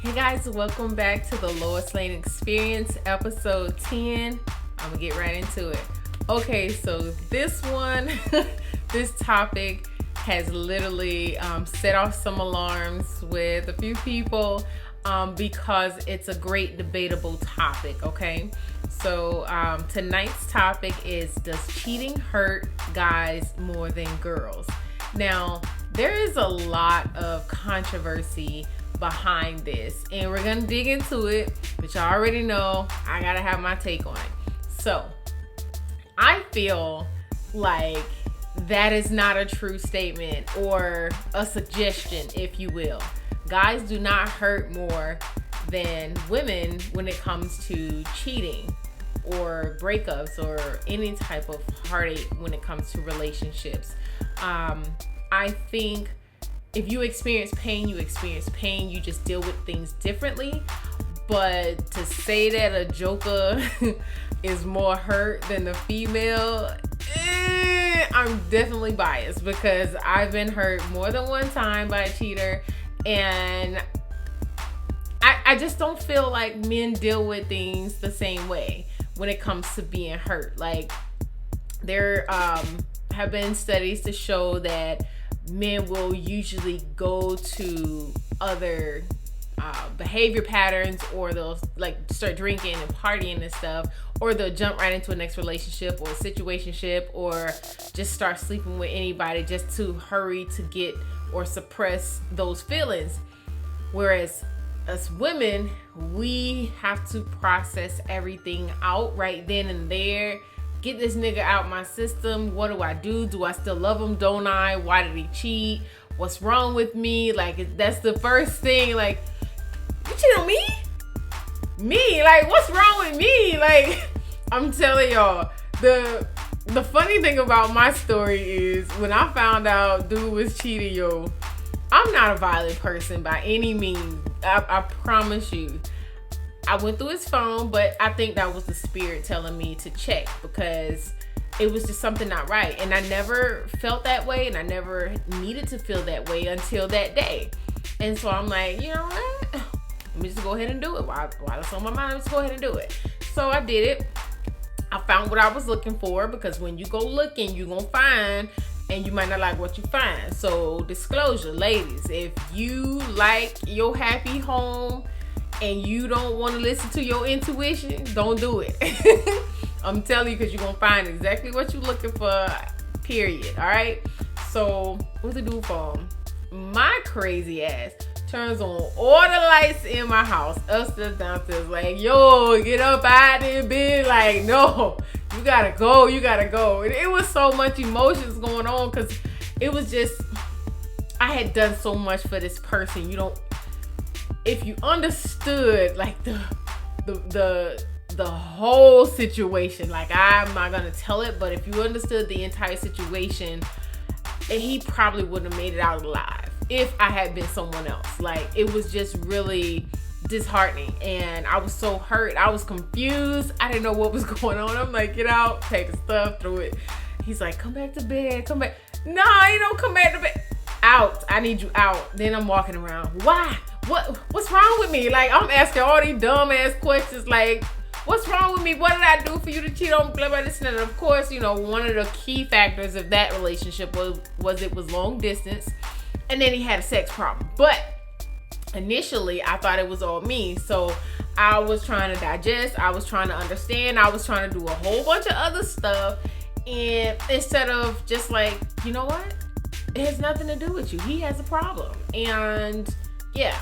Hey guys, welcome back to the Lois Lane Experience, episode 10. I'm gonna get right into it. Okay, so this one, this topic has literally set off some alarms with a few people because it's a great debatable topic, okay? So tonight's topic is, does cheating hurt guys more than girls? Now, there is a lot of controversy behind this, and we're gonna dig into it, but y'all already know I gotta have my take on it. So I feel like that is not a true statement or a suggestion, if you will. Guys do not hurt more than women when it comes to cheating or breakups or any type of heartache when it comes to relationships. I think if you experience pain, you experience pain. You just deal with things differently. But to say that a joker is more hurt than the female, I'm definitely biased because I've been hurt more than one time by a cheater. And I just don't feel like men deal with things the same way when it comes to being hurt. Like, there have been studies to show that men will usually go to other behavior patterns, or they'll like start drinking and partying and stuff, or they'll jump right into a next relationship or a situationship, or just start sleeping with anybody just to hurry to get or suppress those feelings. Whereas us women, we have to process everything out right then and there. Get this nigga out my system. What do I do? Do I still love him? Don't I? Why did he cheat? What's wrong with me? Like, that's the first thing. Like, you cheat on me? Me? Like, what's wrong with me? Like, I'm telling y'all, the funny thing about my story is when I found out dude was cheating, yo, I'm not a violent person by any means. I promise you. I went through his phone, but I think that was the spirit telling me to check because it was just something not right. And I never felt that way, and I never needed to feel that way until that day. And so I'm like, you know what? Let me just go ahead and do it. While it's on my mind, let's go ahead and do it. So I did it. I found what I was looking for, because when you go looking, you're going to find, and you might not like what you find. So disclosure, ladies, if you like your happy home and you don't want to listen to your intuition, don't do it. I'm telling you, because you're going to find exactly what you're looking for, period. All right? So, what's the dude phone? My crazy ass turns on all the lights in my house, upstairs, downstairs, like, yo, get up out there, bitch. Like, no, you gotta go. And it was so much emotions going on, because it was just, I had done so much for this person. If you understood like the whole situation, like, I'm not gonna tell it, but if you understood the entire situation, he probably wouldn't have made it out alive if I had been someone else. Like, it was just really disheartening, and I was so hurt. I was confused. I didn't know what was going on. I'm like, get out, take the stuff, throw it. He's like, come back to bed, come back. No, you don't come back to bed. Out. I need you out. Then I'm walking around. Why? What's wrong with me? Like, I'm asking all these dumb ass questions, like, what's wrong with me? What did I do for you to cheat on me? Blah, blah, this, and of course, one of the key factors of that relationship was it was long distance, and then he had a sex problem. But initially, I thought it was all me, so I was trying to digest, I was trying to understand, I was trying to do a whole bunch of other stuff, and instead of just like, you know what? It has nothing to do with you. He has a problem. And yeah,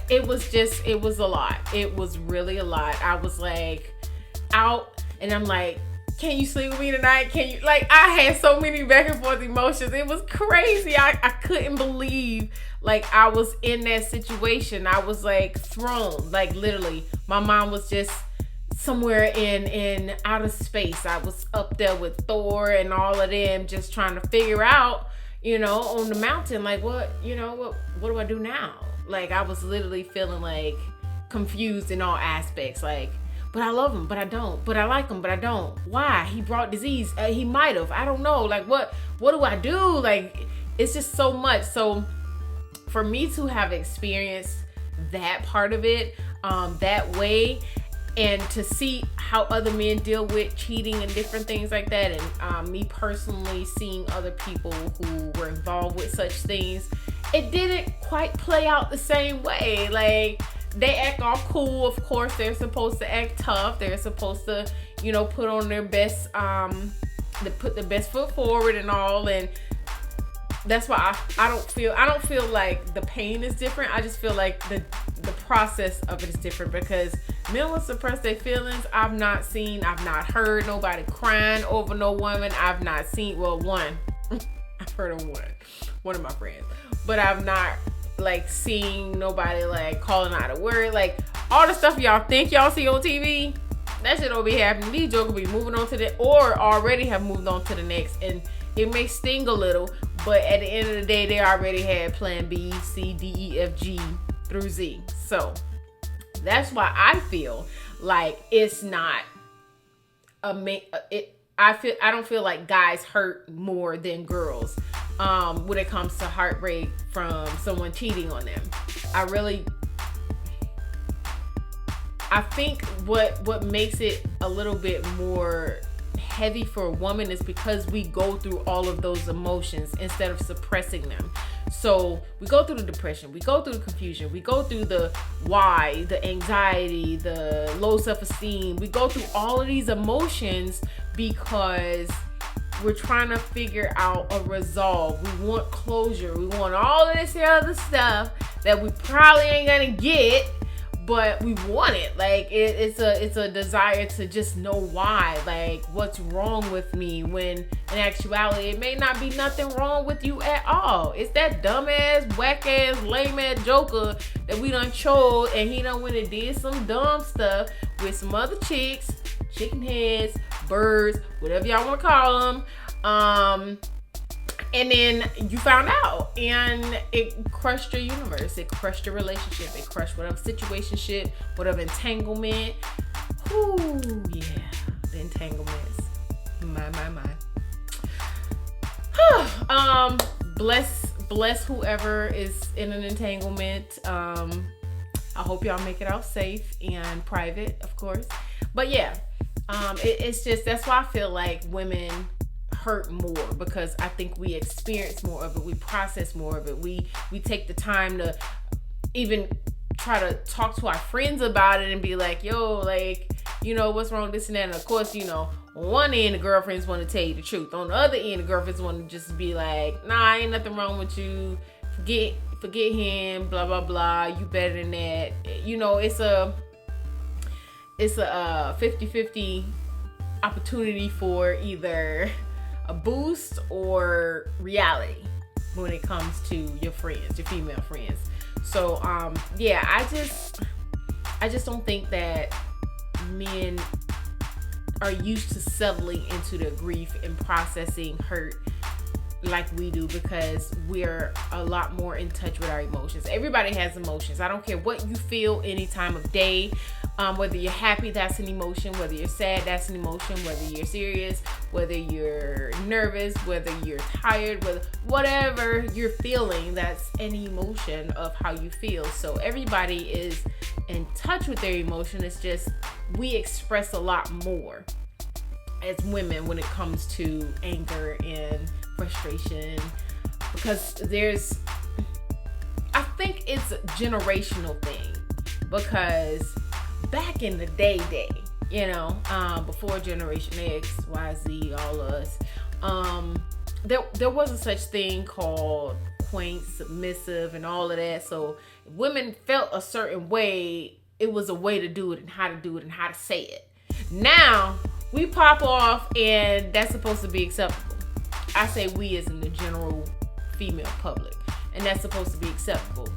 it was a lot. It was really a lot. I was like out, and I'm like, can you sleep with me tonight? Can you, like, I had so many back and forth emotions. It was crazy. I couldn't believe, like, I was in that situation. I was like thrown, like, literally my mind was just somewhere in outer space. I was up there with Thor and all of them, just trying to figure out, on the mountain, like, what do I do now? Like, I was literally feeling like confused in all aspects. Like, but I love him, but I don't. But I like him, but I don't. Why? He brought disease. He might have. I don't know. Like, what do I do? Like, it's just so much. So for me to have experienced that part of it that way, and to see how other men deal with cheating and different things like that, and me personally seeing other people who were involved with such things, it didn't quite play out the same way. Like, they act all cool. Of course, they're supposed to act tough. They're supposed to, put on their best, to put the best foot forward and all. And that's why I don't feel like the pain is different. I just feel like the process of it is different, because men will suppress their feelings. I've not heard nobody crying over no woman. I've not seen, one. I've heard of one of my friends, but I've not seen nobody calling out a word. Like, all the stuff y'all think y'all see on TV, that shit don't be happening. These jokers be moving on to or already have moved on to the next, and it may sting a little, but at the end of the day, they already had plan B, C, D, E, F, G through Z. So that's why I feel like it's not I don't feel like guys hurt more than girls when it comes to heartbreak from someone cheating on them. I think what makes it a little bit more heavy for a woman is because we go through all of those emotions instead of suppressing them. So we go through the depression, we go through the confusion, we go through the why, the anxiety, the low self-esteem. We go through all of these emotions because we're trying to figure out a resolve. We want closure. We want all of this other stuff that we probably ain't gonna get, but we want it. Like, it's a desire to just know why, like, what's wrong with me, when in actuality it may not be nothing wrong with you at all. It's that dumbass, whack-ass, lame-ass joker that we done chose, and he done went and did some dumb stuff with some other chicks, chicken heads, birds, whatever y'all want to call them. And then you found out, and it crushed your universe. It crushed your relationship. It crushed whatever situationship, whatever entanglement. Ooh, yeah, the entanglements. My. Bless whoever is in an entanglement. I hope y'all make it out safe and private, of course. But yeah, it's just, that's why I feel like women hurt more, because I think we experience more of it, we process more of it, we take the time to even try to talk to our friends about it and be like, yo, like, what's wrong with this and that. And of course, on one end the girlfriends want to tell you the truth, on the other end the girlfriends want to just be like, nah, ain't nothing wrong with you, forget him, blah blah blah, you better than that. It's a 50-50 opportunity for either a boost or reality when it comes to your friends, your female friends. So yeah, I just don't think that men are used to settling into the grief and processing hurt like we do, because we're a lot more in touch with our emotions. Everybody has emotions. I don't care what you feel any time of day. Whether you're happy, that's an emotion. Whether you're sad, that's an emotion. Whether you're serious, whether you're nervous, whether you're tired, whatever you're feeling, that's an emotion of how you feel. So everybody is in touch with their emotion. It's just we express a lot more as women when it comes to anger and frustration, because I think it's a generational thing, because back in the day, before Generation X, Y, Z, all of us, there wasn't such thing called quaint, submissive, and all of that. So if women felt a certain way, it was a way to do it and how to do it and how to say it. Now we pop off and that's supposed to be acceptable. I say we as in the general female public, and that's supposed to be acceptable.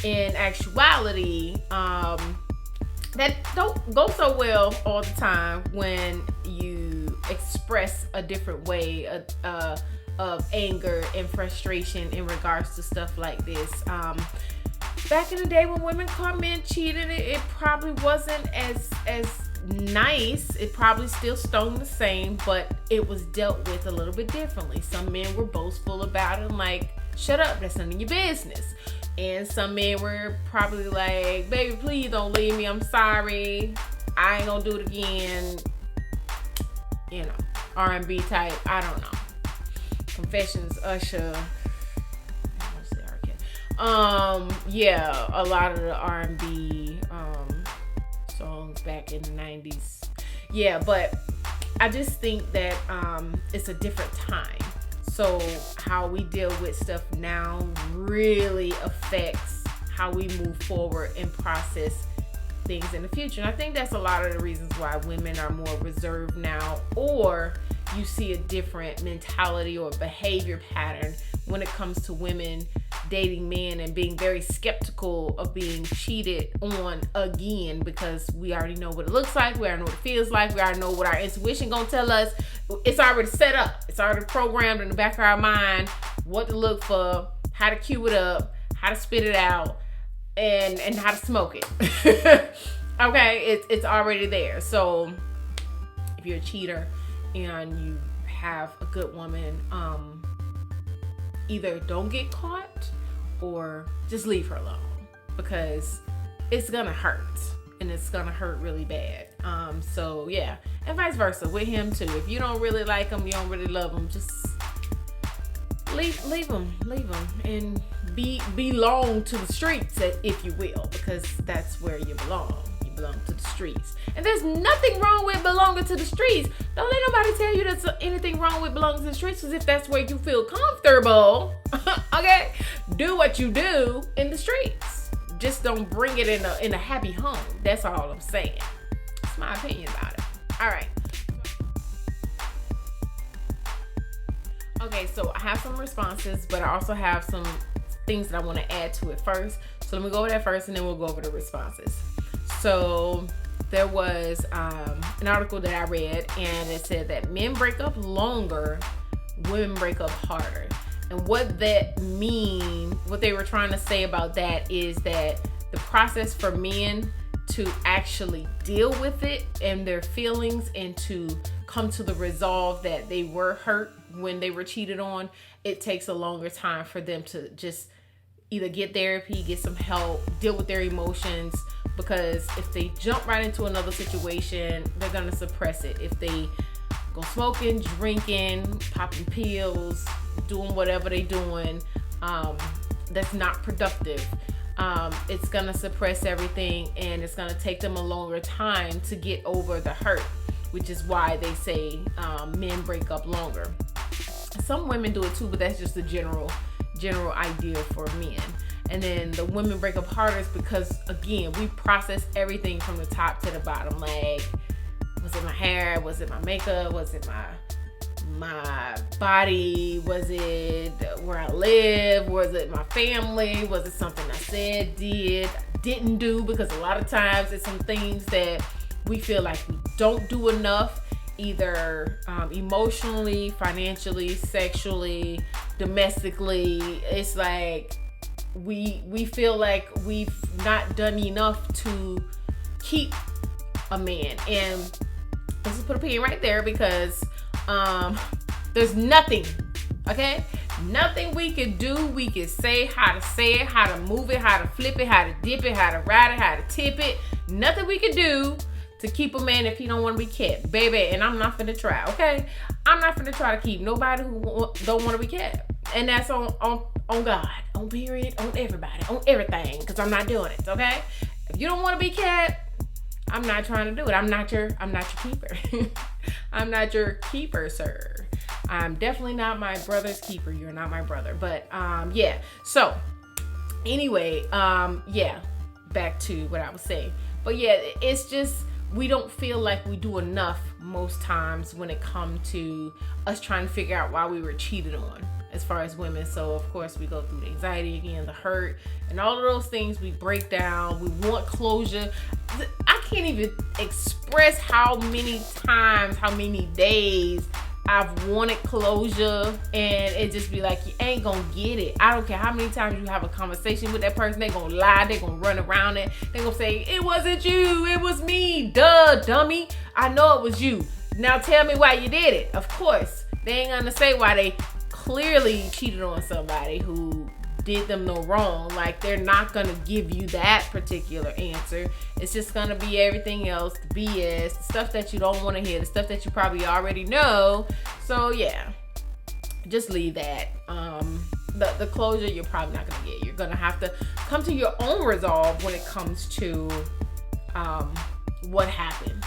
In actuality, that don't go so well all the time when you express a different way of anger and frustration in regards to stuff like this. Back in the day when women caught men cheating, it probably wasn't as nice. It probably still stung the same, but it was dealt with a little bit differently. Some men were boastful about it, like, shut up, that's none of your business. And some men were probably like, baby, please don't leave me. I'm sorry. I ain't gonna do it again. You know, R&B type. I don't know. Confessions, Usher. Yeah, a lot of the R&B songs back in the 90s. Yeah, but I just think that it's a different time. So how we deal with stuff now really affects how we move forward and process things in the future. And I think that's a lot of the reasons why women are more reserved now, or you see a different mentality or behavior pattern when it comes to women dating men and being very skeptical of being cheated on again, because we already know what it looks like, we already know what it feels like, we already know what our intuition gonna tell us. It's already set up, it's already programmed in the back of our mind what to look for, how to cue it up, how to spit it out, and how to smoke it. Okay, it's already there. So if you're a cheater and you have a good woman, either don't get caught or just leave her alone, because it's gonna hurt, and it's gonna hurt really bad. So yeah, and vice versa with him too. If you don't really like him, you don't really love him, just leave him, and belong to the streets, if you will, because that's where you belong. You belong to the streets, and there's nothing wrong with belonging to the streets. Don't let nobody tell you there's anything wrong with belonging to the streets, because if that's where you feel comfortable, okay, do what you do in the streets. Just don't bring it in a happy home. That's all I'm saying. That's my opinion about it. All right. Okay, so I have some responses, but I also have some things that I want to add to it first. So let me go over that first, and then we'll go over the responses. So there was an article that I read, and it said that men break up longer, women break up harder. And what that mean, what they were trying to say about that is that the process for men to actually deal with it and their feelings, and to come to the resolve that they were hurt when they were cheated on, it takes a longer time for them to just either get therapy, get some help, deal with their emotions. Because if they jump right into another situation, they're gonna suppress it. If they go smoking, drinking, popping pills, doing whatever they doing, that's not productive, it's gonna suppress everything, and it's gonna take them a longer time to get over the hurt, which is why they say men break up longer. Some women do it too, but that's just a general idea for men. And then the women break up harder is because, again, we process everything from the top to the bottom. Like, was it my hair? Was it my makeup? Was it my body? Was it where I live? Was it my family? Was it something I said, didn't do? Because a lot of times it's some things that we feel like we don't do enough, either emotionally, financially, sexually, domestically. It's like we feel like we've not done enough to keep a man. And let's just put a pin right there, because there's nothing, okay? Nothing we can do. We can say how to move it, how to flip it, how to dip it, how to ride it, how to tip it. Nothing we can do to keep a man if he don't want to be kept, baby. And I'm not finna try, okay? I'm not finna try to keep nobody who don't want to be kept. And that's on God, on period, on everybody, on everything, because I'm not doing it, okay? If you don't want to be kept, I'm not trying to do it. I'm not your keeper. I'm not your keeper, sir. I'm definitely not my brother's keeper. You're not my brother. But yeah. So anyway, yeah, back to what I was saying. But yeah, it's just, we don't feel like we do enough most times when it comes to us trying to figure out why we were cheated on, as far as women. So of course we go through the anxiety again, the hurt, and all of those things. We break down, we want closure. I can't even express how many times, how many days I've wanted closure, and it just be like, you ain't gonna get it. I don't care how many times you have a conversation with that person, they gonna lie, they gonna run around it, they gonna say, it wasn't you, it was me, duh, dummy. I know it was you. Now tell me why you did it. Of course, they ain't gonna say why they clearly cheated on somebody who did them no wrong. Like, they're not gonna give you that particular answer. It's just gonna be everything else, the BS, the stuff that you don't want to hear, the stuff that you probably already know. So yeah, just leave that. The closure you're probably not gonna get. You're gonna have to come to your own resolve when it comes to what happened.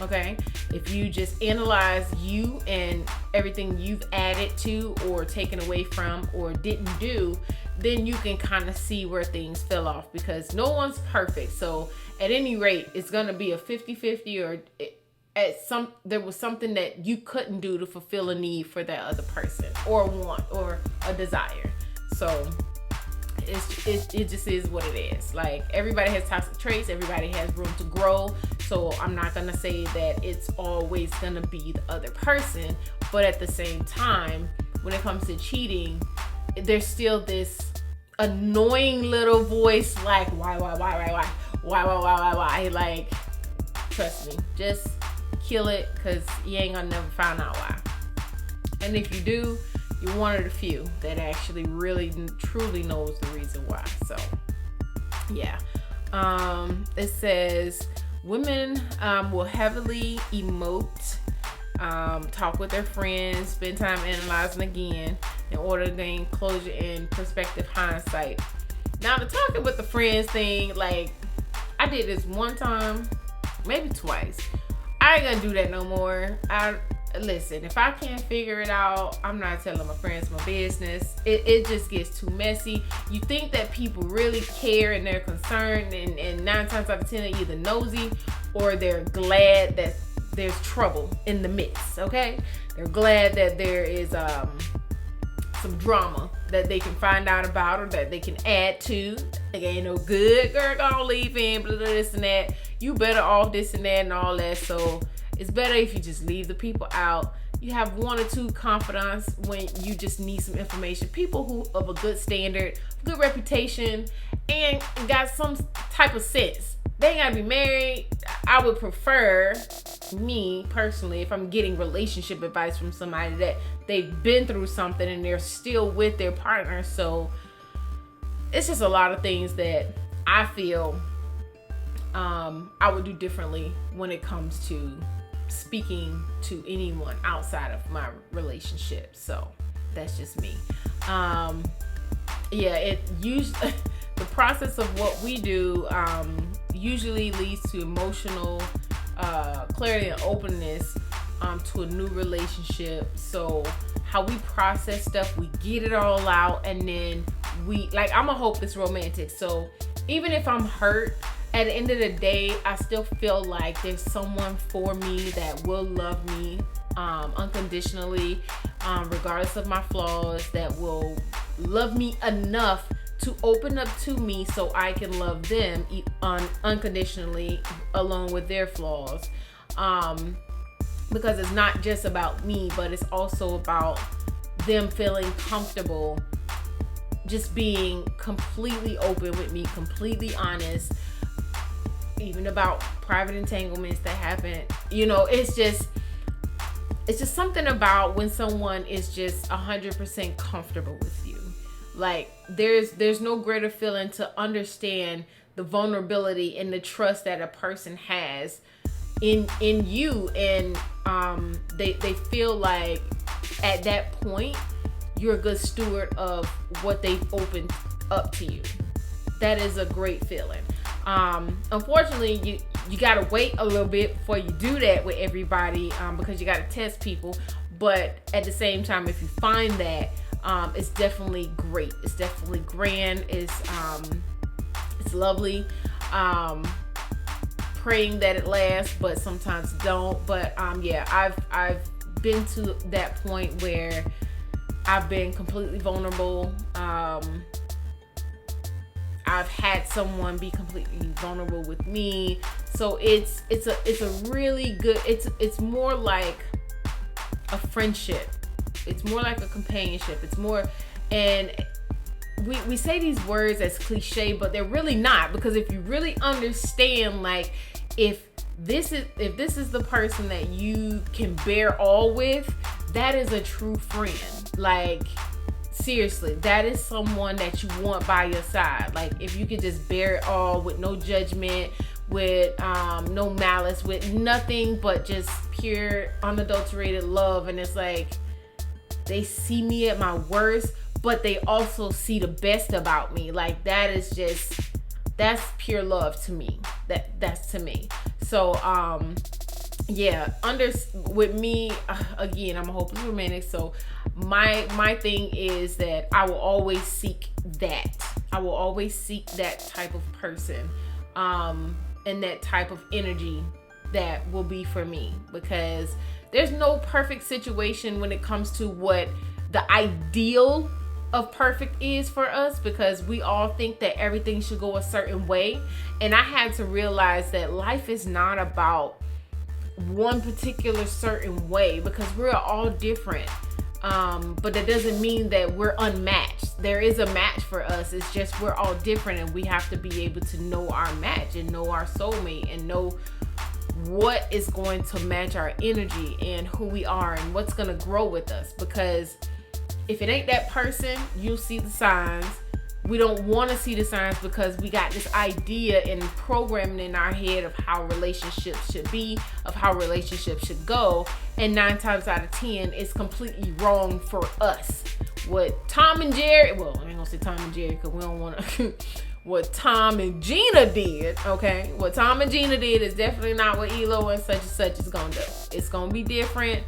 Okay, if you just analyze you and everything you've added to or taken away from or didn't do, then you can kind of see where things fell off, because no one's perfect. So at any rate, it's going to be a 50-50, or there was something that you couldn't do to fulfill a need for that other person, or want, or a desire. So it just is what it is. Like, everybody has toxic traits, everybody has room to grow. So I'm not gonna say that it's always gonna be the other person, but at the same time, when it comes to cheating, there's still this annoying little voice like, why? Like, trust me, just kill it, because you ain't gonna never find out why. And if you do, you're one of the few that actually really truly knows the reason why. So yeah. It says women will heavily emote, talk with their friends, spend time analyzing again in order to gain closure and perspective hindsight. Now, the talking with the friends thing, like, I did this one time, maybe twice. I ain't gonna do that no more. Listen, if I can't figure it out, I'm not telling my friends my business. It just gets too messy. You think that people really care and they're concerned, and 9 times out of 10 they're either nosy or they're glad that there's trouble in the midst, okay? They're glad that there is some drama that they can find out about or that they can add to. Like, ain't no good, girl, gonna leave in, blah, blah, this and that. You better off this and that and all that. So it's better if you just leave the people out. You have 1 or 2 confidants when you just need some information. People who of a good standard, good reputation, and got some type of sense. They ain't gotta be married. I would prefer, me personally, if I'm getting relationship advice from somebody, that they've been through something and they're still with their partner. So it's just a lot of things that I feel I would do differently when it comes to speaking to anyone outside of my relationship. So that's just me. It usually the process of what we do usually leads to emotional clarity and openness to a new relationship. So how we process stuff, we get it all out, and then I'm a hopeless romantic. So even if I'm hurt, at the end of the day, I still feel like there's someone for me that will love me unconditionally, regardless of my flaws, that will love me enough to open up to me so I can love them unconditionally along with their flaws. Because it's not just about me, but it's also about them feeling comfortable just being completely open with me, completely honest, even about private entanglements that happen. It's just something about when someone is just 100% comfortable with you. Like, there's no greater feeling to understand the vulnerability and the trust that a person has in you, and they feel like at that point you're a good steward of what they've opened up to you. That is a great feeling. Unfortunately, you gotta wait a little bit before you do that with everybody, because you gotta test people. But at the same time, if you find that, it's definitely great. It's definitely grand. It's lovely. Praying that it lasts, but sometimes don't. But I've been to that point where I've been completely vulnerable. I've had someone be completely vulnerable with me. So it's a really good, it's more like a friendship. It's more like a companionship. It's more, and we say these words as cliche, but they're really not, because if you really understand, like, if this is the person that you can bear all with, that is a true friend. Like, seriously, that is someone that you want by your side. Like, if you could just bear it all with no judgment, with no malice, with nothing but just pure unadulterated love. And it's like, they see me at my worst, but they also see the best about me. Like, that's pure love to me. That's to me. So yeah, with me, again, I'm a hopeless romantic. So my thing is that I will always seek that. I will always seek that type of person, and that type of energy that will be for me, because there's no perfect situation when it comes to what the ideal of perfect is for us, because we all think that everything should go a certain way. And I had to realize that life is not about one particular certain way, because we're all different. But that doesn't mean that we're unmatched. There is a match for us. It's just we're all different, and we have to be able to know our match and know our soulmate and know what is going to match our energy and who we are and what's going to grow with us. Because if it ain't that person, you'll see the signs. We don't want to see the signs because we got this idea and programming in our head of how relationships should be, of how relationships should go. And 9 times out of 10, it's completely wrong for us. What Tom and Jerry, well, I ain't gonna say Tom and Jerry because we don't want to. What Tom and Gina did, okay? What Tom and Gina did is definitely not what Elo and such is gonna do. It's gonna be different.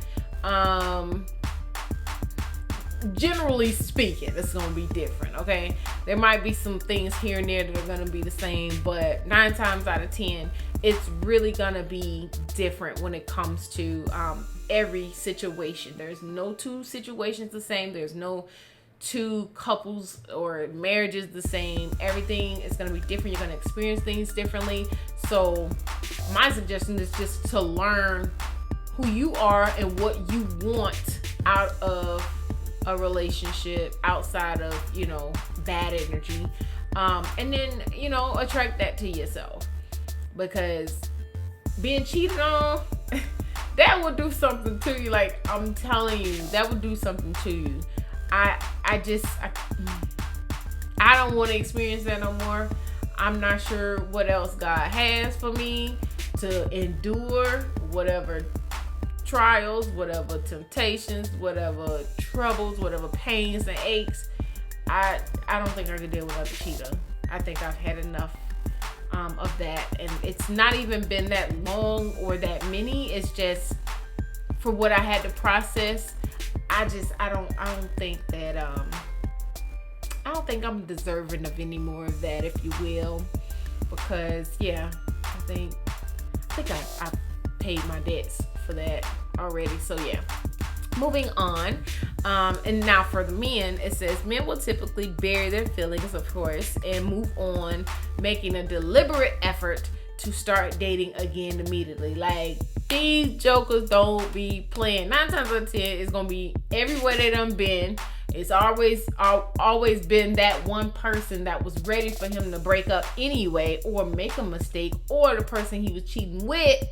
Generally speaking, it's gonna be different, okay? There might be some things here and there that are gonna be the same, but 9 times out of 10, it's really gonna be different when it comes to every situation. There's no 2 situations the same. There's no 2 couples or marriages the same. Everything is going to be different. You're going to experience things differently. So my suggestion is just to learn who you are and what you want out of a relationship, outside of, bad energy. And then, attract that to yourself, because being cheated on, that will do something to you. Like, I'm telling you, that would do something to you. I don't want to experience that no more. I'm not sure what else God has for me to endure, whatever trials, whatever temptations, whatever troubles, whatever pains and aches. I don't think I could deal with another cheater. I think I've had enough of that. And it's not even been that long or that many. It's just for what I had to process. I don't think that I don't think I'm deserving of any more of that, if you will, because I think I've paid my debts for that already. So yeah, moving on. And now for the men, it says men will typically bury their feelings, of course, and move on, making a deliberate effort to start dating again immediately. Like, these jokers don't be playing. 9 times out of 10, it's gonna be everywhere they done been. It's always been that one person that was ready for him to break up anyway, or make a mistake, or the person he was cheating with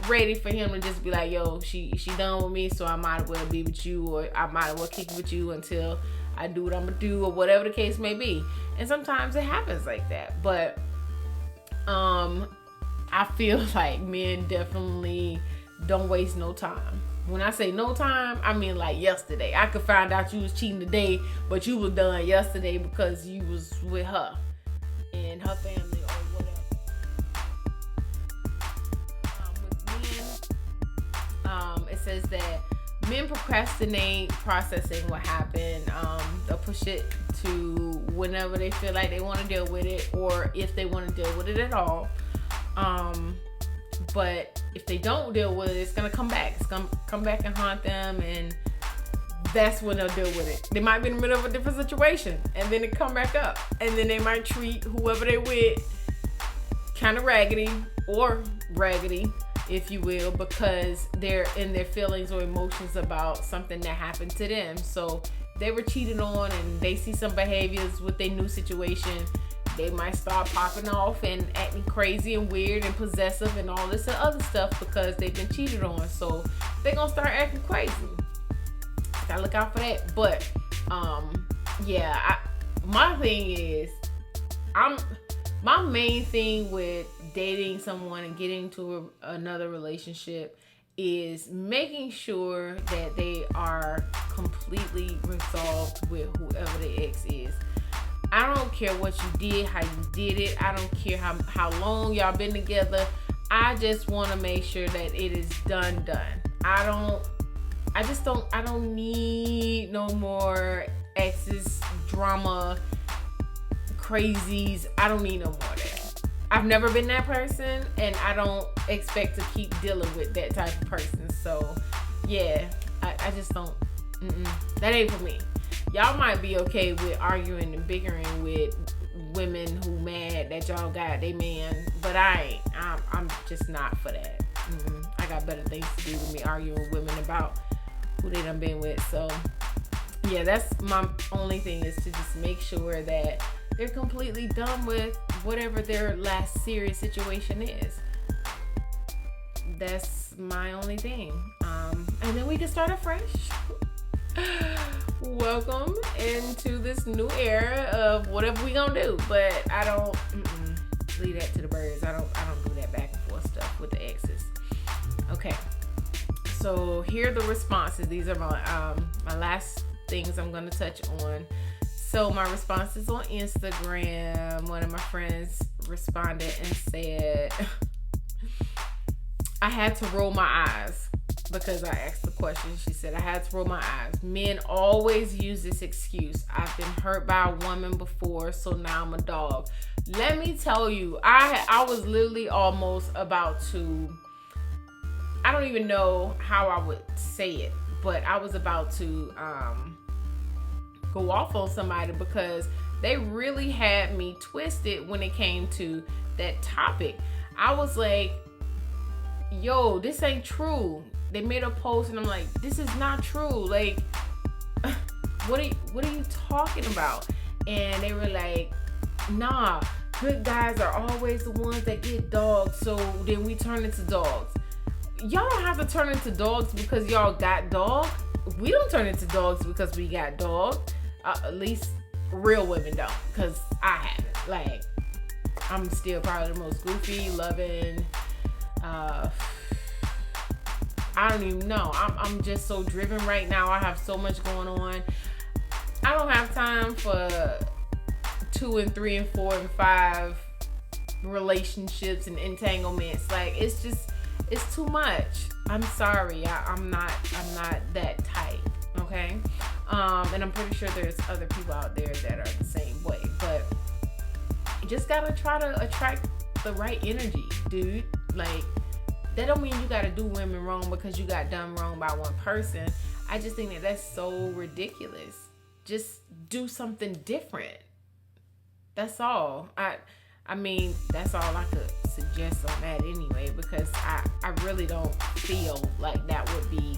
ready for him to just be like, yo, she done with me, so I might as well be with you, or I might as well kick with you until I do what I'm gonna do, or whatever the case may be. And sometimes it happens like that, but I feel like men definitely don't waste no time. When I say no time, I mean like yesterday. I could find out you was cheating today, but you was done yesterday because you was with her and her family or whatever. With men, it says that men procrastinate processing what happened. They'll push it to whenever they feel like they want to deal with it, or if they want to deal with it at all. But if they don't deal with it, it's gonna come back. It's gonna come back and haunt them, and that's when they'll deal with it. They might be in the middle of a different situation, and then it come back up, and then they might treat whoever they with kind of raggedy, if you will, because they're in their feelings or emotions about something that happened to them. So they were cheated on, and they see some behaviors with their new situation. They might start popping off and acting crazy and weird and possessive and all this and other stuff because they've been cheated on. So they're gonna start acting crazy. Gotta look out for that. But yeah, my thing is, my main thing with dating someone and getting to another relationship is making sure that they are completely resolved with whoever the ex is. I don't care what you did, how you did it. I don't care how long y'all been together. I just want to make sure that it is done. I don't need no more exes, drama, crazies. I don't need no more of that. I've never been that person, and I don't expect to keep dealing with that type of person. So, yeah, I just don't. That ain't for me. Y'all might be okay with arguing and bickering with women who mad that y'all got they man, but I ain't. I'm just not for that. I got better things to do than me arguing with women about who they done been with. So, yeah, that's my only thing, is to just make sure that they're completely done with whatever their last serious situation is. That's my only thing. And then we can start afresh. Welcome into this new era of whatever we gonna do. But I don't leave that to the birds. I don't do that back and forth stuff with the exes. Okay. So here are the responses. These are my last things I'm gonna touch on. So my responses on Instagram, one of my friends responded and said, I had to roll my eyes because I asked the question. She said, I had to roll my eyes. Men always use this excuse. I've been hurt by a woman before, so now I'm a dog. Let me tell you, I was literally almost about to, I don't even know how I would say it, but I was about to go off on somebody because they really had me twisted when it came to that topic. I was like, yo, this ain't true. They made a post and I'm like, this is not true. Like, what are you talking about? And they were like, nah, good guys are always the ones that get dogs, so then we turn into dogs. Y'all don't have to turn into dogs because y'all got dog. We don't turn into dogs because we got dog. At least real women don't, because I haven't. Like, I'm still probably the most goofy, loving, I don't even know. I'm just so driven right now. I have so much going on. I don't have time for 2 and 3 and 4 and 5 relationships and entanglements. Like, it's too much. I'm sorry. I'm not that type. Okay. And I'm pretty sure there's other people out there that are the same way. But you just gotta try to attract the right energy, dude. Like, that don't mean you gotta do women wrong because you got done wrong by one person. I just think that that's so ridiculous. Just do something different. That's all. I mean, that's all I could suggest on that anyway, because I really don't feel like that would be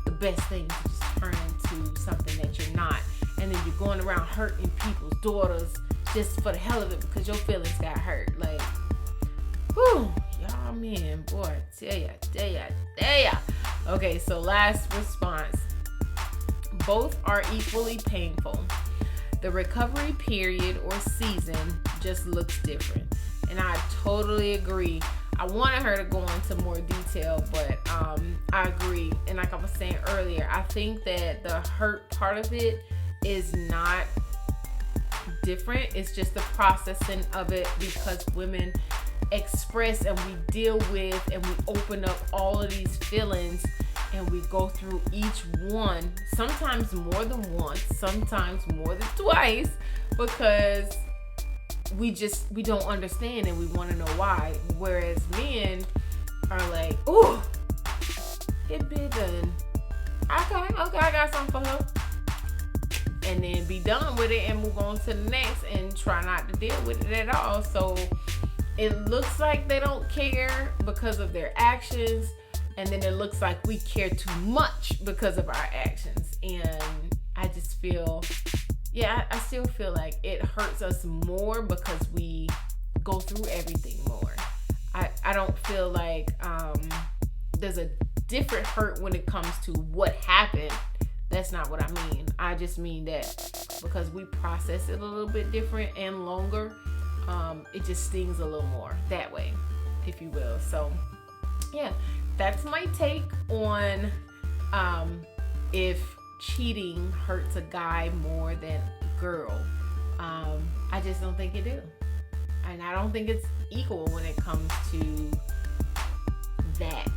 the best thing to just turn into something that you're not. And then you're going around hurting people's daughters just for the hell of it because your feelings got hurt. Like, whew, y'all men, boy, tell ya. Okay, so last response. Both are equally painful. The recovery period or season just looks different. And I totally agree. I wanted her to go into more detail, but I agree. And like I was saying earlier, I think that the hurt part of it is not different. It's just the processing of it, because women express and we deal with and we open up all of these feelings and we go through each one, sometimes more than once, sometimes more than twice, because we don't understand and we want to know why. Whereas men are like, ooh, it been done. Okay, I got something for her. And then be done with it and move on to the next and try not to deal with it at all. So it looks like they don't care because of their actions, and then it looks like we care too much because of our actions. And I just feel, I still feel like it hurts us more because we go through everything more. I don't feel like there's a different hurt when it comes to what happened That's not what I mean. I just mean that because we process it a little bit different and longer, it just stings a little more that way, if you will. So yeah, that's my take on if cheating hurts a guy more than a girl. I just don't think it do. And I don't think it's equal when it comes to that.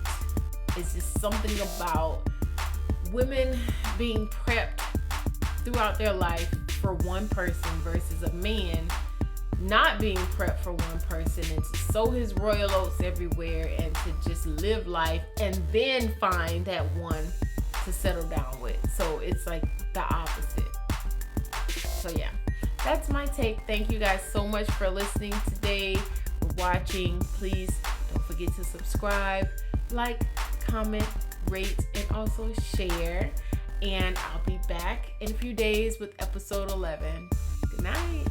It's just something about women being prepped throughout their life for one person versus a man not being prepped for one person and to sow his royal oats everywhere and to just live life and then find that one to settle down with. So it's like the opposite. So yeah, that's my take. Thank you guys so much for listening today, for watching. Please don't forget to subscribe, like, comment, rate, and also share. And I'll be back in a few days with episode 11. Good night.